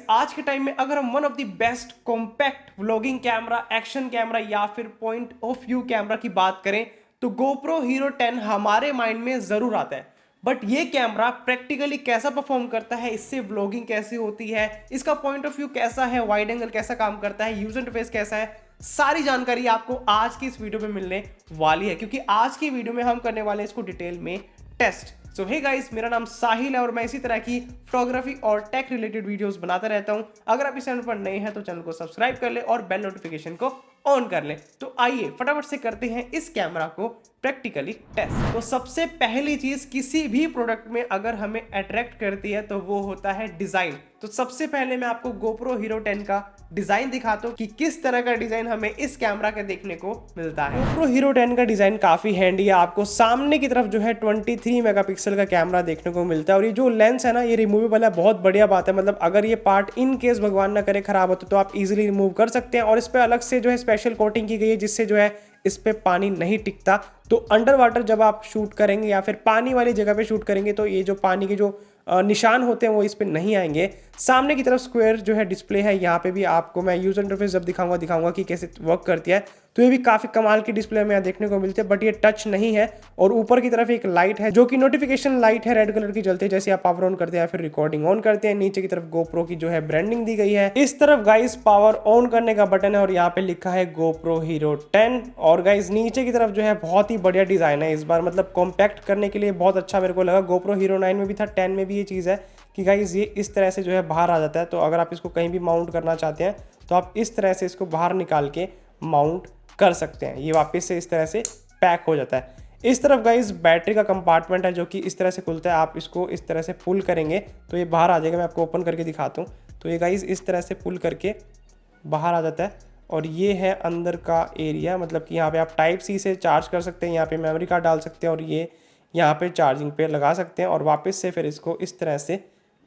आज के टाइम में अगर हम one of the best compact vlogging camera, action camera या फिर पॉइंट ऑफ व्यू कैमरा की बात करें तो GoPro Hero 10 हमारे माइंड में जरूर आता है। बट ये कैमरा प्रैक्टिकली कैसा परफॉर्म करता है, इससे व्लॉगिंग कैसी होती है, इसका पॉइंट ऑफ व्यू कैसा है, वाइड एंगल कैसा काम करता है, यूजर इंटरफेस कैसा है, सारी जानकारी आपको आज की इस वीडियो में मिलने वाली है। क्योंकि आज की वीडियो में हम करने वाले हैं इसको डिटेल में टेस्ट। सो हे गाइस, मेरा नाम साहिल है और मैं इसी तरह की फोटोग्राफी और टेक रिलेटेड वीडियोस बनाता रहता हूं। अगर आप इस चैनल पर नए हैं तो चैनल को सब्सक्राइब कर ले और बेल नोटिफिकेशन को ऑन कर ले। तो आइए फटाफट से करते हैं इस कैमरा को प्रैक्टिकली टेस्ट। तो सबसे पहली चीज किसी भी प्रोडक्ट में अगर हमें अट्रैक्ट करती है तो वो होता है डिजाइन। तो सबसे पहले मैं आपको GoPro Hero 10 का डिजाइन दिखाता हूं कि किस तरह का डिजाइन हमें इस कैमरा के देखने को मिलता है। GoPro Hero 10 का डिजाइन काफी हैंडी है। आपको सामने की तरफ जो है 23 मेगापिक्सल का कैमरा देखने को मिलता है और ये जो लेंस है ना, ये रिमूवेबल है। बहुत बढ़िया बात है। मतलब अगर ये पार्ट इन केस भगवान ना करे खराब होता तो आप इजीली रिमूव कर सकते हैं। और इस पे अलग से जो है स्पेशल कोटिंग की गई है जिससे जो है इस पे पानी नहीं टिकता। तो अंडर वाटर जब आप शूट करेंगे या फिर पानी वाली जगह पे शूट करेंगे तो ये जो पानी के जो निशान होते हैं वो इस पे नहीं आएंगे। सामने की तरफ स्क्वायर जो है डिस्प्ले है, यहाँ पे भी आपको मैं यूजर इंटरफेस जब दिखाऊंगा कि कैसे वर्क करती है। तो ये भी काफी कमाल की डिस्प्ले में देखने को मिलती है, बट ये टच नहीं है। और ऊपर की तरफ एक लाइट है जो कि नोटिफिकेशन लाइट है, रेड कलर की जलती है जैसे आप पावर ऑन करते हैं या फिर रिकॉर्डिंग ऑन करते हैं। नीचे की तरफ GoPro की जो है ब्रांडिंग दी गई है। इस तरफ गाइस पावर ऑन करने का बटन है और यहाँ पे लिखा है GoPro Hero 10। और गाइस नीचे की तरफ जो है बहुत ही बढ़िया डिजाइन है इस बार, मतलब कॉम्पैक्ट करने के लिए बहुत अच्छा मेरे को लगा। GoPro Hero 9 में भी था, 10 में भी ये चीज़ है कि गाइस ये इस तरह से जो है बाहर आ जाता है। तो अगर आप इसको कहीं भी माउंट करना चाहते हैं तो आप इस तरह से इसको बाहर निकाल के माउंट कर सकते हैं। ये वापस से इस तरह से पैक हो जाता है। इस तरफ गाइस बैटरी का कंपार्टमेंट है जो कि इस तरह से खुलता है। आप इसको इस तरह से पुल करेंगे तो ये बाहर आ जाएगा। मैं आपको ओपन करके दिखाता हूँ। तो ये गाइस इस तरह से पुल करके बाहर आ जाता है और ये है अंदर का एरिया। मतलब कि यहाँ पे आप टाइप सी से चार्ज कर सकते हैं, यहाँ पे मेमोरी कार्ड डाल सकते हैं और ये यहाँ पे चार्जिंग पे लगा सकते हैं और वापस से फिर इसको इस तरह से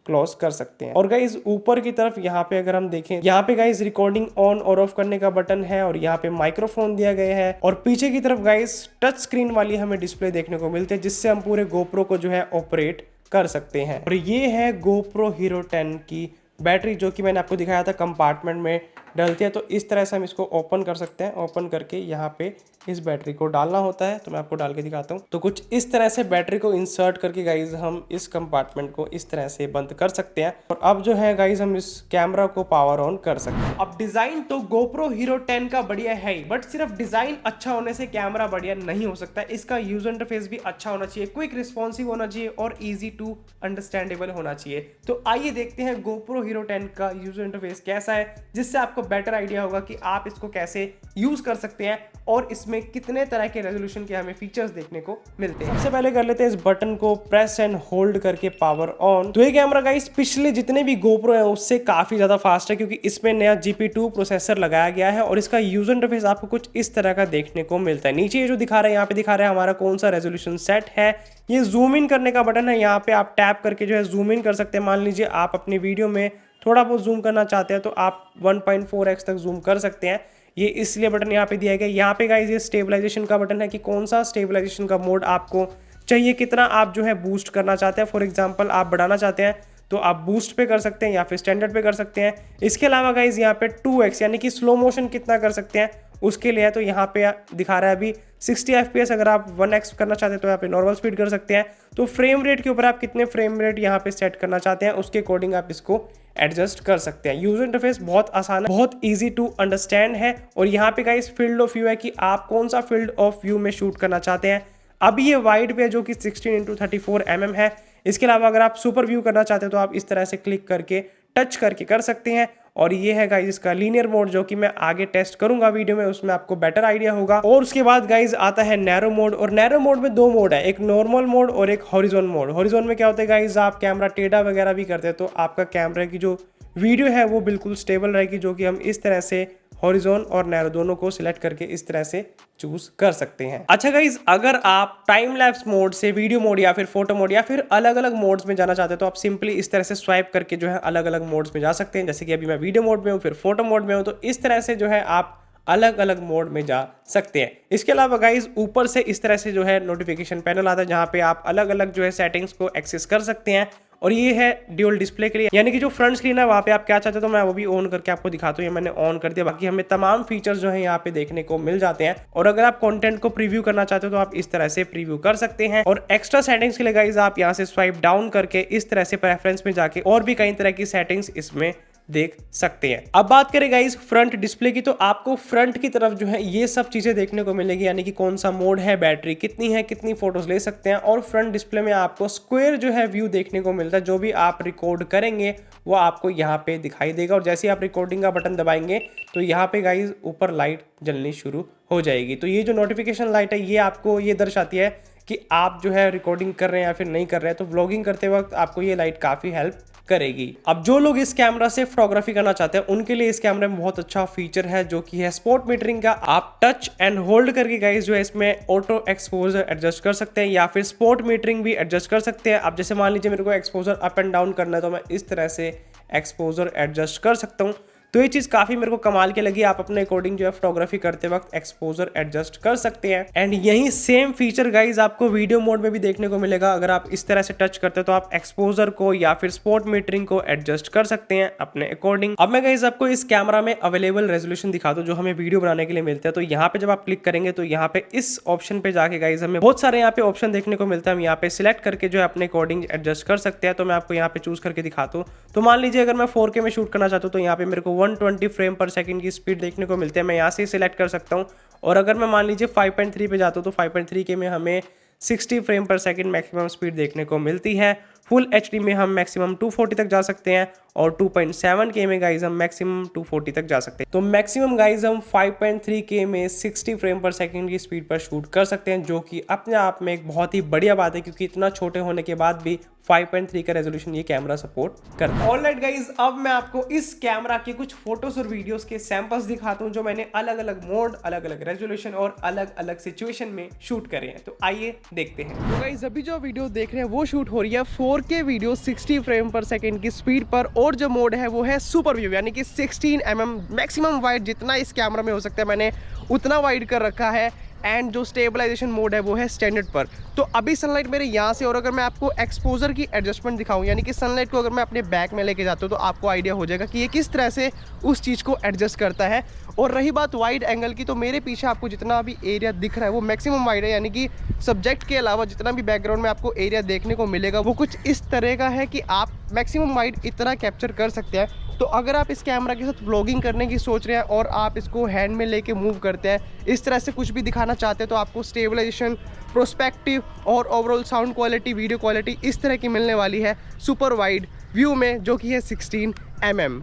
क्लोज कर सकते हैं। और गाइस ऊपर की तरफ यहाँ पे अगर हम देखें, यहाँ पे गाइस रिकॉर्डिंग ऑन और ऑफ करने का बटन है और यहाँ पे माइक्रोफोन दिया गया है। और पीछे की तरफ गाइस टच स्क्रीन वाली हमें डिस्प्ले देखने को मिलती है जिससे हम पूरे GoPro को जो है ऑपरेट कर सकते हैं। और ये है GoPro Hero 10 की बैटरी जो कि मैंने आपको दिखाया था कंपार्टमेंट में डलती है। तो इस तरह से हम इसको ओपन कर सकते हैं। ओपन करके यहाँ पे इस बैटरी को डालना होता है। तो मैं आपको डाल के दिखाता हूँ। तो कुछ इस तरह से बैटरी को इंसर्ट करके गाइज हम इस कंपार्टमेंट को इस तरह से बंद कर सकते हैं। और अब जो है गाइज हम इस कैमरा को पावर ऑन कर सकते हैं। अब डिजाइन तो GoPro Hero 10 का बढ़िया है ही, बट सिर्फ डिजाइन अच्छा होने से कैमरा बढ़िया नहीं हो सकता। इसका यूजर इंटरफेस भी अच्छा होना चाहिए, क्विक रिस्पॉन्सिव होना चाहिए और ईजी टू अंडरस्टैंडेबल होना चाहिए। तो आइए देखते हैं GoPro Hero 10 का यूजर इंटरफेस कैसा है, जिससे आपको बेटर आइडिया होगा कि आप इसको कैसे यूज कर सकते हैं और इसमें कितने तरह के रेजोल्यूशन के हमें फीचर्स देखने को मिलते हैं। सबसे पहले कर लेते हैं इस बटन को प्रेस एंड होल्ड करके पावर ऑन। तो ये कैमरा गाइस पिछले जितने भी GoPro है उससे काफी ज्यादा फास्ट है क्योंकि इसमें नया GP2 प्रोसेसर लगाया गया है और इसका यूजर इंटरफेस आपको कुछ इस तरह का देखने को मिलता है। नीचे ये जो दिखा रहा है, यहाँ पे दिखा रहा है हमारा कौन सा रेजोल्यूशन सेट है। ये जूम इन करने का बटन है, यहाँ पे आप टैप करके जो है जूम इन कर सकते हैं। मान लीजिए आप अपनी वीडियो में थोड़ा बहुत जूम करना चाहते हैं तो आप 1.4x तक जूम कर सकते हैं। ये इसलिए बटन यहाँ पे दिया गया है। यहाँ पे गाइस ये स्टेबलाइजेशन का बटन है कि कौन सा स्टेबलाइजेशन का मोड आपको चाहिए, कितना आप जो है बूस्ट करना चाहते हैं। फॉर एग्जांपल आप बढ़ाना चाहते हैं तो आप बूस्ट पे कर सकते हैं या फिर स्टैंडर्ड पे कर सकते हैं। इसके अलावा गाइस यहाँ पे 2x यानी कि स्लो मोशन कितना कर सकते हैं उसके लिए है। तो यहाँ पे दिखा रहा है अभी 60 FPS। अगर आप 1x करना चाहते हैं तो यहाँ पे नॉर्मल स्पीड कर सकते हैं। तो फ्रेम रेट के ऊपर आप कितने फ्रेम रेट यहाँ पे सेट करना चाहते हैं उसके अकॉर्डिंग आप इसको एडजस्ट कर सकते हैं। यूजर इंटरफेस बहुत आसान है, बहुत इजी टू अंडरस्टैंड है। और यहाँ पे गाइस फील्ड ऑफ व्यू है कि आप कौन सा फील्ड ऑफ व्यू में शूट करना चाहते हैं। अब ये वाइड पे जो कि 16x34 mm है। इसके अलावा अगर आप सुपर व्यू करना चाहते हैं तो आप इस तरह से क्लिक करके टच करके कर सकते हैं। और ये है गाइज इसका लीनियर मोड जो कि मैं आगे टेस्ट करूंगा वीडियो में, उसमें आपको बेटर आइडिया होगा। और उसके बाद गाइज आता है नैरो मोड। और नैरो मोड में दो मोड है, एक नॉर्मल मोड और एक हॉरिजॉन मोड। हॉरिजॉन में क्या होता है गाइज, आप कैमरा टेढ़ा वगैरह भी करते हैं तो आपका कैमरा की जो वीडियो है वो बिल्कुल स्टेबल रहेगी, जो कि हम इस तरह से हॉरिजॉन और नैरो दोनों को सिलेक्ट करके इस तरह से चूज कर सकते हैं। अच्छा गाइज, अगर आप टाइम लैप्स मोड से वीडियो मोड या फिर फोटो मोड या फिर अलग अलग मोड्स में जाना चाहते हैं तो आप सिंपली इस तरह से स्वाइप करके जो है अलग अलग मोड्स में जा सकते हैं। जैसे कि अभी मैं वीडियो मोड में हूँ, फिर फोटो मोड में हूँ, तो इस तरह से जो है आप अलग अलग मोड में जा सकते हैं। इसके अलावा गाइज ऊपर से इस तरह से जो है नोटिफिकेशन पैनल आता है जहाँ पे आप अलग अलग जो है सेटिंग्स को एक्सेस कर सकते हैं। और ये है ड्यूल डिस्प्ले के लिए, यानी कि जो फ्रंट स्क्रीन है वहाँ पे आप क्या चाहते हो तो मैं वो भी ऑन करके आपको दिखाता हूँ। ये मैंने ऑन कर दिया। बाकी हमें तमाम फीचर्स जो है यहाँ पे देखने को मिल जाते हैं। और अगर आप कंटेंट को प्रीव्यू करना चाहते हो तो आप इस तरह से प्रीव्यू कर सकते हैं। और एक्स्ट्रा सेटिंग्स के लिए गाइस आप यहाँ से स्वाइप डाउन करके इस तरह से प्रेफरेंस में जाके और भी कई तरह की सेटिंग्स इसमें देख सकते हैं। अब बात करें गाइस फ्रंट डिस्प्ले की, तो आपको फ्रंट की तरफ जो है ये सब चीजें देखने को मिलेगी, यानी कि कौन सा मोड है, बैटरी कितनी है, कितनी फोटोज ले सकते हैं। और फ्रंट डिस्प्ले में आपको स्क्वायर जो है व्यू देखने को मिलता है। जो भी आप रिकॉर्ड करेंगे वो आपको यहाँ पे दिखाई देगा। और जैसे ही आप रिकॉर्डिंग का बटन दबाएंगे तो यहाँ पे गाइस ऊपर लाइट जलनी शुरू हो जाएगी। तो ये जो नोटिफिकेशन लाइट है ये आपको ये दर्शाती है कि आप जो है रिकॉर्डिंग कर रहे हैं या फिर नहीं कर रहे हैं। तो व्लॉगिंग करते वक्त आपको ये लाइट काफी हेल्प करेगी। अब जो लोग इस कैमरा से फोटोग्राफी करना चाहते हैं उनके लिए इस कैमरे में बहुत अच्छा फीचर है जो कि है स्पॉट मीटरिंग का। आप टच एंड होल्ड करके गाइस जो है इसमें ऑटो एक्सपोजर एडजस्ट कर सकते हैं या फिर स्पॉट मीटरिंग भी एडजस्ट कर सकते हैं। अब जैसे मान लीजिए मेरे को एक्सपोजर अप एंड डाउन करना है तो मैं इस तरह से एक्सपोजर एडजस्ट कर सकता हूँ। तो ये चीज काफी मेरे को कमाल की लगी। आप अपने अकॉर्डिंग जो है फोटोग्राफी करते वक्त एक्सपोजर एडजस्ट कर सकते हैं। एंड यही सेम फीचर गाइज आपको वीडियो मोड में भी देखने को मिलेगा। अगर आप इस तरह से टच करते हैं तो आप एक्सपोजर को या फिर स्पॉट मीटरिंग को एडजस्ट कर सकते हैं अपने अकॉर्डिंग। अब मैं गाइज आपको इस कैमरा में अवेलेबल रेजोल्यूशन दिखा दूं जो हमें वीडियो बनाने के लिए मिलते हैं। तो यहाँ पे जब आप क्लिक करेंगे तो यहाँ पे इस ऑप्शन पे जाके गाइज हमें बहुत सारे यहाँ पे ऑप्शन देखने को मिलता है। हम यहाँ पे सिलेक्ट करके जो है अपने अकॉर्डिंग एडजस्ट कर सकते हैं। तो मैं आपको यहाँ पे चूज करके दिखाता हूँ। तो मान लीजिए अगर मैं 4K में शूट करना चाहता हूँ तो यहाँ पे मेरे को 120 फ्रेम पर सेकंड की स्पीड देखने को मिलते हैं। मैं यहाँ से सिलेक्ट कर सकता हूँ। और अगर मैं मान लीजिए 5.3 पे जाता हूँ तो 5.3 के में हमें 60 फ्रेम पर सेकंड मैक्सिमम स्पीड देखने को मिलती है। फुल HD में हम मैक्सिमम 240 तक जा सकते हैं और 2.7K में गाइज हम मैक्सिमम 240 तक जा सकते हैं। तो मैक्सिमम गाइज हम 5.3K में 60 फ्रेम पर सेकंड की स्पीड पर शूट कर सकते हैं, जो कि अपने आप में एक बहुत ही बढ़िया बात है क्योंकि इतना छोटे होने के बाद भी 5.3 का रेजोल्यूशन ये कैमरा सपोर्ट करता है। ऑलराइट गाइज, अब मैं आपको इस कैमरा के कुछ फोटोज और वीडियोस के सैंपल्स दिखाता हूं जो मैंने अलग अलग मोड, अलग अलग रेजोल्यूशन और अलग अलग सिचुएशन में शूट करे हैं। तो आइए देखते हैं। तो गाइज अभी जो वीडियो देख रहे हैं वो शूट हो रही है 4K वीडियो 60 फ्रेम पर सेकेंड की स्पीड पर। और जो मोड है वो है सुपर व्यू, यानी कि 16mm मैक्सिमम वाइड जितना इस कैमरा में हो सकता है मैंने उतना वाइड कर रखा है। एंड जो स्टेबलाइजेशन मोड है वो है स्टैंडर्ड पर। तो अभी सनलाइट मेरे यहाँ से, और अगर मैं आपको एक्सपोजर की एडजस्टमेंट दिखाऊं, यानी कि सनलाइट को अगर मैं अपने बैक में लेके जाता हूँ तो आपको आइडिया हो जाएगा कि ये किस तरह से उस चीज़ को एडजस्ट करता है। और रही बात वाइड एंगल की, तो मेरे पीछे आपको जितना भी एरिया दिख रहा है वो मैक्सिमम वाइड है, यानी कि सब्जेक्ट के अलावा जितना भी बैकग्राउंड में आपको एरिया देखने को मिलेगा वो कुछ इस तरह का है कि आप मैक्सिमम वाइड इतना कैप्चर कर सकते हैं। तो अगर आप इस कैमरा के साथ व्लॉगिंग करने की सोच रहे हैं और आप इसको हैंड में लेके मूव करते हैं, इस तरह से कुछ भी दिखाना चाहते हैं, तो आपको स्टेबलाइजेशन, प्रोस्पेक्टिव और overall sound quality, video quality इस तरह की मिलने वाली है सुपर वाइड व्यू में, जो कि है 16mm।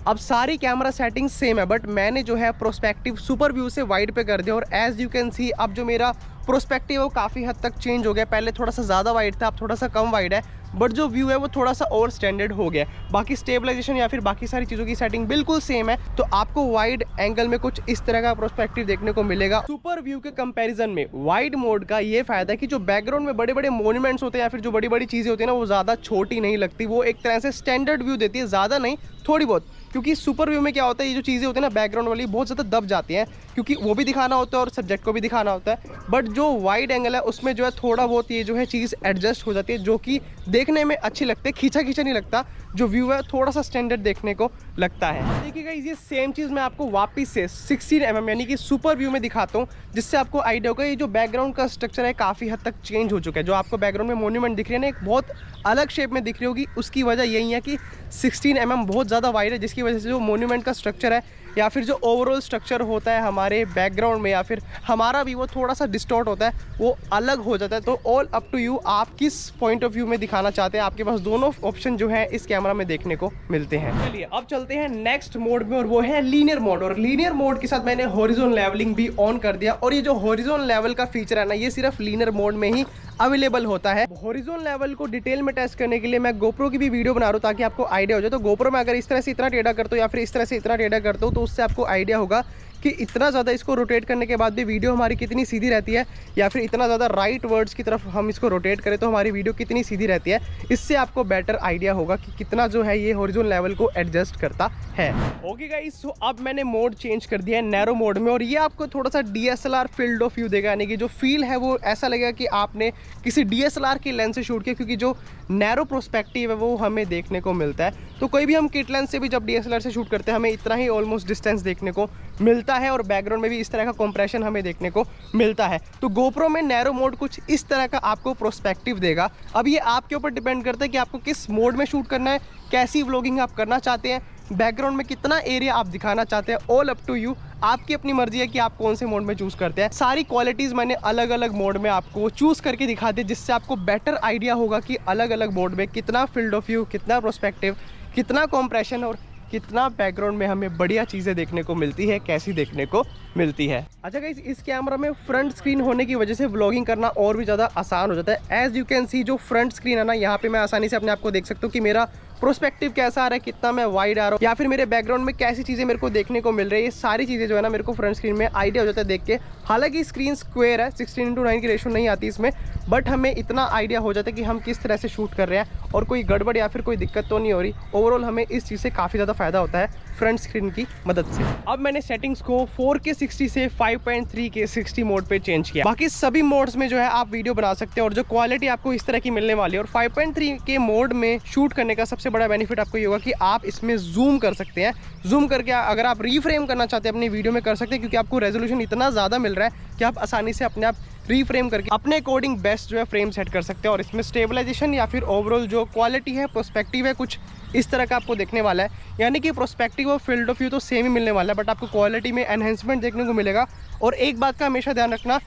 अब सारी कैमरा सेटिंग्स सेम है, बट मैंने जो है प्रोस्पेक्टिव सुपर व्यू से वाइड पे कर दिया। और एज यू कैन सी अब जो मेरा प्रोस्पेक्टिव है वो काफ़ी हद तक चेंज हो गया। पहले थोड़ा सा ज़्यादा वाइड था, अब थोड़ा सा कम वाइड है, बट जो व्यू है वो थोड़ा सा और स्टैंडर्ड हो गया। बाकी स्टेबलाइजेशन या फिर बाकी सारी चीज़ों की सेटिंग बिल्कुल सेम है। तो आपको वाइड एंगल में कुछ इस तरह का प्रोस्पेक्टिव देखने को मिलेगा। सुपर व्यू के कंपैरिजन में वाइड मोड का ये फायदा है कि जो बैकग्राउंड में बड़े बड़े मॉन्यूमेंट्स होते हैं या फिर जो बड़ी बड़ी चीज़ें होती है ना, वो ज़्यादा छोटी नहीं लगती। वो एक तरह से स्टैंडर्ड व्यू देती है, ज़्यादा नहीं, थोड़ी बहुत। क्योंकि सुपर व्यू में क्या होता है, ये जो चीज़ें होती है ना बैकग्राउंड वाली, बहुत ज़्यादा दब जाती हैं, क्योंकि वो भी दिखाना होता है और सब्जेक्ट को भी दिखाना होता है। बट जो वाइड एंगल है उसमें जो है थोड़ा बहुत ये जो है चीज़ एडजस्ट हो जाती है, जो कि देखने में अच्छी लगती है, खींचा खींचा नहीं लगता। जो व्यू है थोड़ा सा स्टैंडर्ड देखने को लगता है। देखिएगा ये सेम चीज़ मैं आपको वापस से 16mm यानी कि सुपर व्यू में दिखाता हूँ, जिससे आपको आइडिया होगा ये जो बैकग्राउंड का स्ट्रक्चर है काफ़ी हद तक चेंज हो चुका है। जो आपको बैकग्राउंड में मॉन्यूमेंट दिख रही है ना, एक बहुत अलग शेप में दिख रही होगी, उसकी वजह यही है कि 16mm बहुत ज़्यादा वाइड है, जिसकी वजह से जो मॉन्यूमेंट का स्ट्रक्चर है या फिर जो ओवरऑल स्ट्रक्चर होता है हमारे बैकग्राउंड में या फिर हमारा भी, वो थोड़ा सा डिस्टॉर्ट होता है, वो अलग हो जाता है। तो ऑल अप टू यू, आप किस पॉइंट ऑफ व्यू में दिखाना चाहते हैं। आपके पास दोनों ऑप्शन जो है इस कैमरा में देखने को मिलते हैं। चलिए अब चलते हैं नेक्स्ट मोड में, और वो है लीनियर मोड। और लीनियर मोड के साथ मैंने हॉरिजॉन्टल लेवलिंग भी ऑन कर दिया। और ये जो हॉरिजॉन्टल लेवल का फीचर है ना, ये सिर्फ लीनियर मोड में ही अवेलेबल होता है। हॉरिजॉन्टल लेवल को डिटेल में टेस्ट करने के लिए मैं गोप्रो की भी वीडियो बना रहा हूँ ताकि आपको आइडिया हो जाए। तो गोप्रो में अगर इस तरह से इतना टेढ़ा करता हूँ या फिर इस तरह से इतना टेढ़ा करता हूँ तो उससे आपको आइडिया होगा कि इतना ज़्यादा इसको रोटेट करने के बाद भी वीडियो हमारी कितनी सीधी रहती है, या फिर इतना ज़्यादा राइट वर्ड्स की तरफ हम इसको रोटेट करें तो हमारी वीडियो कितनी सीधी रहती है। इससे आपको बेटर आइडिया होगा कि कितना जो है ये हॉरिजॉन्टल लेवल को एडजस्ट करता है। ओके गाइस, सो अब मैंने मोड चेंज कर दिया है नैरो मोड में, और ये आपको थोड़ा सा DSLR फील्ड ऑफ व्यू देगा, यानी कि जो फील है वो ऐसा लगेगा कि आपने किसी DSLR की लेंस से शूट किया, क्योंकि जो नैरो प्रोस्पेक्टिव है वो हमें देखने को मिलता है। तो कोई भी हम किट लेंस से भी जब DSLR से शूट करते हैं हमें इतना ही ऑलमोस्ट डिस्टेंस देखने को मिलता है, और बैकग्राउंड में भी इस तरह का कंप्रेशन हमें देखने को मिलता है। तो GoPro में नैरो मोड कुछ इस तरह का आपको प्रोस्पेक्टिव देगा। अब ये आपके ऊपर डिपेंड करता है कि आपको किस मोड में शूट करना है, कैसी व्लॉगिंग आप करना चाहते हैं, बैकग्राउंड में कितना एरिया आप दिखाना चाहते हैं। ऑल अप टू यू, आपकी अपनी मर्जी है कि आप कौन से मोड में चूज करते हैं। सारी क्वालिटीज मैंने अलग अलग मोड में आपको चूज करके दिखा दी, जिससे आपको बेटर आइडिया होगा कि अलग अलग मोड में कितना फील्ड ऑफ व्यू, कितना प्रोस्पेक्टिव, कितना कॉम्प्रेशन और कितना बैकग्राउंड में हमें बढ़िया चीज़ें देखने को मिलती है, कैसी देखने को मिलती है। अच्छा गाइस, इस कैमरा में फ्रंट स्क्रीन होने की वजह से व्लॉगिंग करना और भी ज़्यादा आसान हो जाता है। एज यू कैन सी, जो फ्रंट स्क्रीन है ना, यहाँ पे मैं आसानी से अपने आप को देख सकता हूँ कि मेरा प्रोस्पेक्टिव कैसा आ रहा है, कितना मैं वाइड आ रहा हूँ, या फिर मेरे बैकग्राउंड में कैसी चीज़ें मेरे को देखने को मिल रही है। ये सारी चीज़ें जो है ना मेरे को फ्रंट स्क्रीन में आइडिया हो जाता है देख के। हालांकि स्क्रीन स्क्वायर है, 16:9 की रेशो नहीं आती इसमें, बट हमें इतना आइडिया हो जाता है कि हम किस तरह से शूट कर रहे हैं और कोई गड़बड़ या फिर कोई दिक्कत तो नहीं हो रही। ओवरऑल हमें इस चीज़ से काफ़ी ज़्यादा फायदा होता है फ्रंट स्क्रीन की मदद से। अब मैंने सेटिंग्स को 4K 60 से 5.3K 60 मोड पे चेंज किया। बाकी सभी मोड्स में जो है आप वीडियो बना सकते हैं, और जो क्वालिटी आपको इस तरह की मिलने वाली है। और 5.3K मोड में शूट करने का सबसे बड़ा बेनिफिट आपको ये होगा कि आप इसमें जूम कर सकते हैं। जूम करके अगर आप रीफ्रेम करना चाहते हैं अपनी वीडियो में कर सकते हैं, क्योंकि आपको रेजोल्यूशन इतना ज़्यादा मिल रहा है कि आप आसानी से अपने आप रीफ्रेम करके अपने अकॉर्डिंग बेस्ट जो है फ्रेम सेट कर सकते हैं। और इसमें स्टेबलाइजेशन या फिर ओवरऑल जो क्वालिटी है, प्रोस्पेक्टिव है, कुछ इस तरह का आपको देखने वाला है। यानी कि प्रोस्पेक्टिव और फील्ड ऑफ व्यू तो सेम ही मिलने वाला है, बट आपको क्वालिटी में एनहेंसमेंट देखने को मिलेगा। और एक बात का हमेशा ध्यान रखना,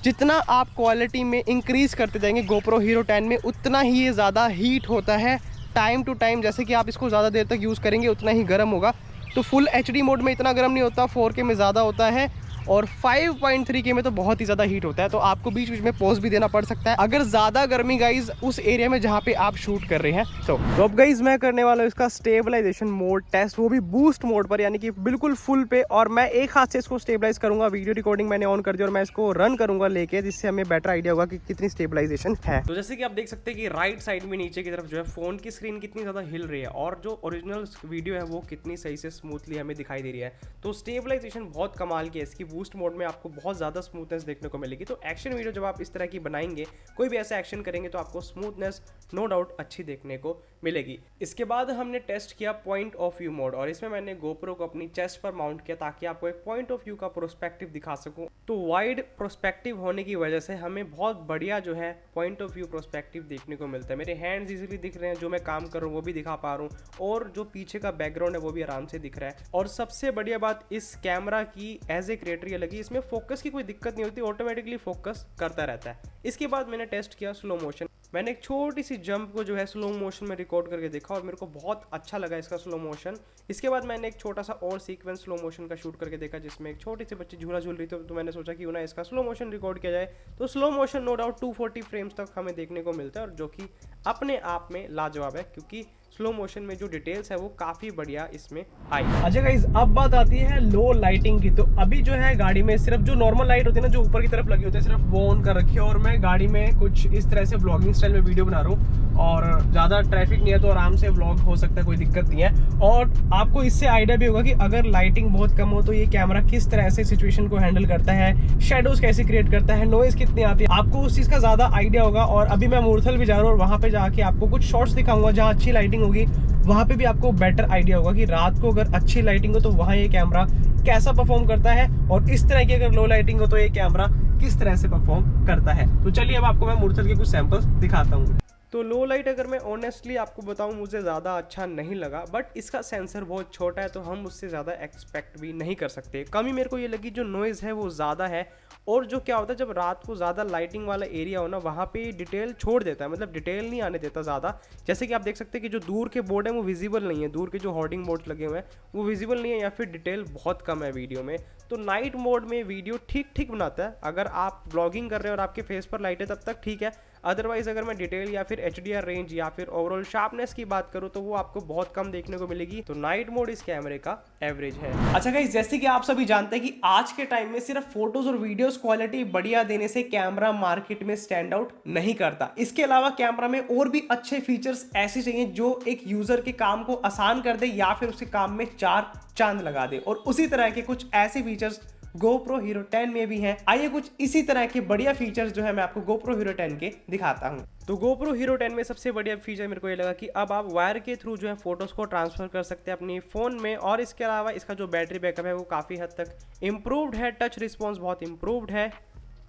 जितना आप क्वालिटी में इंक्रीज़ करते जाएंगे GoPro Hero 10 में, उतना ही ये ज़्यादा हीट होता है टाइम टू टाइम। जैसे कि आप इसको ज़्यादा देर तक यूज़ करेंगे उतना ही गर्म होगा। तो फुल HD मोड में इतना गर्म नहीं होता, 4K में ज़्यादा होता है, और 5.3K में तो बहुत ही ज़्यादा हीट होता है। तो आपको बीच बीच में पॉज भी देना पड़ सकता है अगर ज़्यादा गर्मी गाइज उस एरिया में जहाँ पे आप शूट कर रहे हैं। तो अब गाइज मैं करने वाला हूँ इसका स्टेबलाइजेशन मोड टेस्ट, वो भी बूस्ट मोड पर, यानी कि बिल्कुल फुल पे। और मैं एक हाथ से इसको स्टेबलाइज करूंगा। वीडियो रिकॉर्डिंग मैंने ऑन कर दिया और मैं इसको रन करूंगा लेके, जिससे हमें बेटर आइडिया होगा कि कितनी स्टेबलाइजेशन है। तो जैसे कि आप देख सकते हैं कि राइट साइड में नीचे की तरफ जो है फोन की स्क्रीन कितनी ज़्यादा हिल रही है, और जो ओरिजिनल वीडियो है वो कितनी सही से स्मूथली हमें दिखाई दे रही है। तो स्टेबलाइजेशन बहुत कमाल की है इसकी। बूस्ट मोड में आपको बहुत ज़्यादा स्मूथनेस देखने को मिलेगी। तो एक्शन वीडियो जब आप इस तरह की बनाएंगे, कोई भी ऐसा एक्शन करेंगे, तो आपको स्मूथनेस नो डाउट अच्छी देखने को मिलेगी। इसके बाद हमने टेस्ट किया पॉइंट ऑफ व्यू मोड, और इसमें मैंने GoPro को अपनी चेस्ट पर माउंट किया ताकि आपको एक पॉइंट ऑफ व्यू का प्रोस्पेक्टिव दिखा सकूं। तो वाइड प्रोस्पेक्टिव होने की वजह से हमें बहुत बढ़िया जो है पॉइंट ऑफ व्यू प्रोस्पेक्टिव देखने को मिलता है। मेरे हैंड्स इजीली दिख रहे हैं, जो मैं काम कर रहा हूँ वो भी दिखा पा रहा हूँ, और जो पीछे का बैकग्राउंड है वो भी आराम से दिख रहा है। और सबसे बढ़िया बात इस कैमरा की एज ए क्रिएटर ये लगी, इसमें फोकस की कोई दिक्कत नहीं होती, ऑटोमेटिकली फोकस करता रहता है। इसके बाद मैंने टेस्ट किया स्लो मोशन। मैंने एक छोटी सी जंप को जो है स्लो मोशन में रिकॉर्ड करके देखा, और मेरे को बहुत अच्छा लगा इसका स्लो मोशन। इसके बाद मैंने एक छोटा सा और सीक्वेंस स्लो मोशन का शूट करके देखा, जिसमें एक छोटी सी बच्ची झूला झूल रही थी। तो मैंने सोचा कि ना इसका स्लो मोशन रिकॉर्ड किया जाए। तो slow motion no doubt 240 frames तक हमें देखने को मिलता है, और जो कि अपने आप में लाजवाब है, क्योंकि स्लो मोशन में जो डिटेल्स है वो काफ़ी बढ़िया इसमें आई। अच्छा गाइस, अब बात आती है लो लाइटिंग की। तो अभी जो है गाड़ी में सिर्फ जो नॉर्मल लाइट होती है ना, जो ऊपर की तरफ लगी होती है, सिर्फ वो ऑन कर रखी है, और मैं गाड़ी में कुछ इस तरह से व्लॉगिंग स्टाइल में वीडियो बना रहा हूँ। और ज़्यादा ट्रैफिक नहीं है तो आराम से व्लॉग हो सकता है, कोई दिक्कत नहीं है। और आपको इससे आइडिया भी होगा कि अगर लाइटिंग बहुत कम हो तो ये कैमरा किस तरह से सिचुएशन को हैंडल करता है, शेडोज कैसे क्रिएट करता है, नॉइज कितनी आती है, आपको उस चीज़ का ज़्यादा आइडिया होगा। और अभी मैं मूर्थल भी जा रहा हूँ, और वहाँ पे जाके आपको कुछ शॉट्स दिखाऊंगा जहाँ अच्छी लाइटिंग होगी। वहाँ पे भी आपको बेटर आइडिया होगा कि रात को अगर अच्छी लाइटिंग हो तो वहाँ ये कैमरा कैसा परफॉर्म करता है, और इस तरह की अगर लो लाइटिंग हो तो ये कैमरा किस तरह से परफॉर्म करता है। तो चलिए अब आपको मैं मूर्थल के कुछ सैंपल्स दिखाता हूँ। तो लो लाइट अगर मैं ऑनेस्टली आपको बताऊं, मुझे ज़्यादा अच्छा नहीं लगा, बट इसका सेंसर बहुत छोटा है तो हम उससे ज़्यादा एक्सपेक्ट भी नहीं कर सकते। कमी मेरे को ये लगी, जो नॉइज़ है वो ज़्यादा है, और जो क्या होता है जब रात को ज़्यादा लाइटिंग वाला एरिया हो ना, वहाँ पे डिटेल छोड़ देता है, मतलब डिटेल नहीं आने देता ज़्यादा। जैसे कि आप देख सकते हैं कि जो दूर के बोर्ड हैं वो विजिबल नहीं है, दूर के जो होर्डिंग बोर्ड लगे हुए हैं वो विजिबल नहीं है, या फिर डिटेल बहुत कम है वीडियो में। तो नाइट मोड में वीडियो ठीक ठीक बनाता है। अगर आप ब्लॉगिंग कर रहे हैं और आपके फेस पर लाइट है तब तक ठीक है। अदरवाइज अगर मैं डिटेल या फिर HDR रेंज या फिर ओवरऑल शार्पनेस की बात करूं तो वो आपको बहुत कम देखने को मिलेगी। तो नाइट मोड इस कैमरे का एवरेज है। अच्छा गाइस, जैसे कि आप सभी जानते हैं कि आज के टाइम में सिर्फ फोटोज और वीडियोस क्वालिटी बढ़िया देने से कैमरा मार्केट में स्टैंड आउट नहीं करता। इसके अलावा कैमरा में और भी अच्छे फीचर्स ऐसे चाहिए जो एक यूजर के काम को आसान कर दे या फिर उसके काम में चार चांद लगा दे, और उसी तरह के कुछ ऐसे फीचर्स GoPro Hero 10 में भी हैं। आइए कुछ इसी तरह के बढ़िया फीचर्स जो है मैं आपको GoPro Hero 10 के दिखाता हूं। तो GoPro Hero 10 में सबसे बढ़िया फीचर मेरे को ये लगा कि अब आप वायर के थ्रू जो है फोटोज को ट्रांसफर कर सकते हैं अपनी फोन में, और इसके अलावा इसका जो बैटरी बैकअप है वो काफी हद तक इम्प्रूव्ड है, टच रिस्पॉन्स बहुत इम्प्रूव्ड है।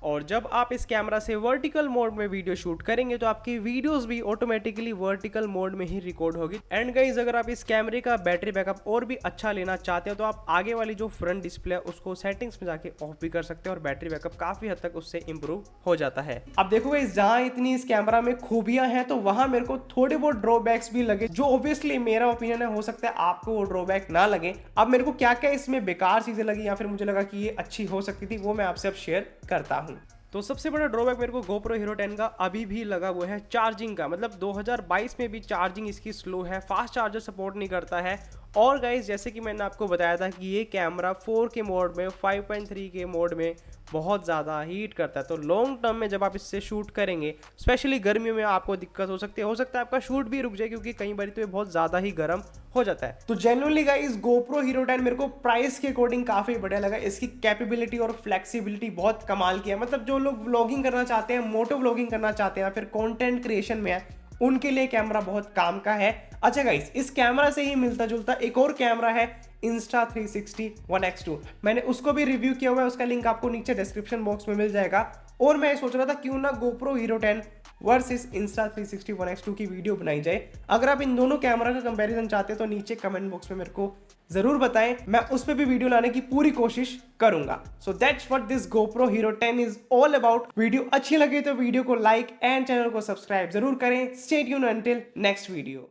और जब आप इस कैमरा से वर्टिकल मोड में वीडियो शूट करेंगे तो आपकी वीडियोस भी ऑटोमेटिकली वर्टिकल मोड में ही रिकॉर्ड होगी। एंड गाइस, अगर आप इस कैमरे का बैटरी बैकअप और भी अच्छा लेना चाहते हो तो आप आगे वाली जो फ्रंट डिस्प्ले है उसको सेटिंग्स में जाके ऑफ भी कर सकते हैं और बैटरी बैकअप काफी हद तक उससे इंप्रूव हो जाता है। अब देखो गाइस, जहां इतनी इस कैमरा में खूबियां हैं तो वहां मेरे को थोड़े बहुत ड्रॉबैक्स भी लगे, जो ऑब्वियसली मेरा ओपिनियन है, हो सकता है आपको वो ड्रॉबैक ना लगे। अब मेरे को क्या क्या इसमें बेकार चीजें लगी या फिर मुझे लगा कि ये अच्छी हो सकती थी, वो मैं आपसे अब शेयर करता हूँ। तो सबसे बड़ा ड्रॉबैक मेरे को GoPro Hero 10 का अभी भी लगा वो है चार्जिंग का। मतलब 2022 में भी चार्जिंग इसकी स्लो है, फास्ट चार्जर सपोर्ट नहीं करता है। और गाइस, जैसे कि मैंने आपको बताया था कि ये कैमरा 4K मोड में 5.3K मोड में बहुत ज़्यादा हीट करता है। तो लॉन्ग टर्म में जब आप इससे शूट करेंगे, स्पेशली गर्मियों में आपको दिक्कत हो सकती है, हो सकता है आपका शूट भी रुक जाए क्योंकि कई बार तो ये बहुत ज़्यादा ही गर्म हो जाता है। तो जेन्युइनली गाइस, GoPro Hero 10 मेरे को प्राइस के अकॉर्डिंग काफ़ी बढ़िया लगा। इसकी कैपेबिलिटी और फ्लेक्सिबिलिटी बहुत कमाल की है। मतलब जो लोग व्लॉगिंग करना चाहते हैं, मोटो व्लॉगिंग करना चाहते हैं या फिर कंटेंट क्रिएशन में है, उनके लिए कैमरा बहुत काम का है। अच्छा गाइस, इस कैमरा से ही मिलता जुलता एक और कैमरा है Insta360 ONE X2। मैंने उसको भी रिव्यू किया हुआ है, उसका लिंक आपको नीचे डिस्क्रिप्शन बॉक्स में मिल जाएगा। और मैं सोच रहा था क्यों ना GoPro Hero 10 versus Insta360 ONE X2 की वीडियो बनाई जाए। अगर आप इन दोनों कैमरा का कंपैरिजन चाहते हैं तो नीचे कमेंट बॉक्स में मेरे को जरूर बताएं, मैं उस पर भी वीडियो लाने की पूरी कोशिश करूंगा। So that's what this GoPro Hero 10 is all about. Video अच्छी लगी तो वीडियो को लाइक एंड चैनल को सब्सक्राइब जरूर करें। Stay tuned until next video.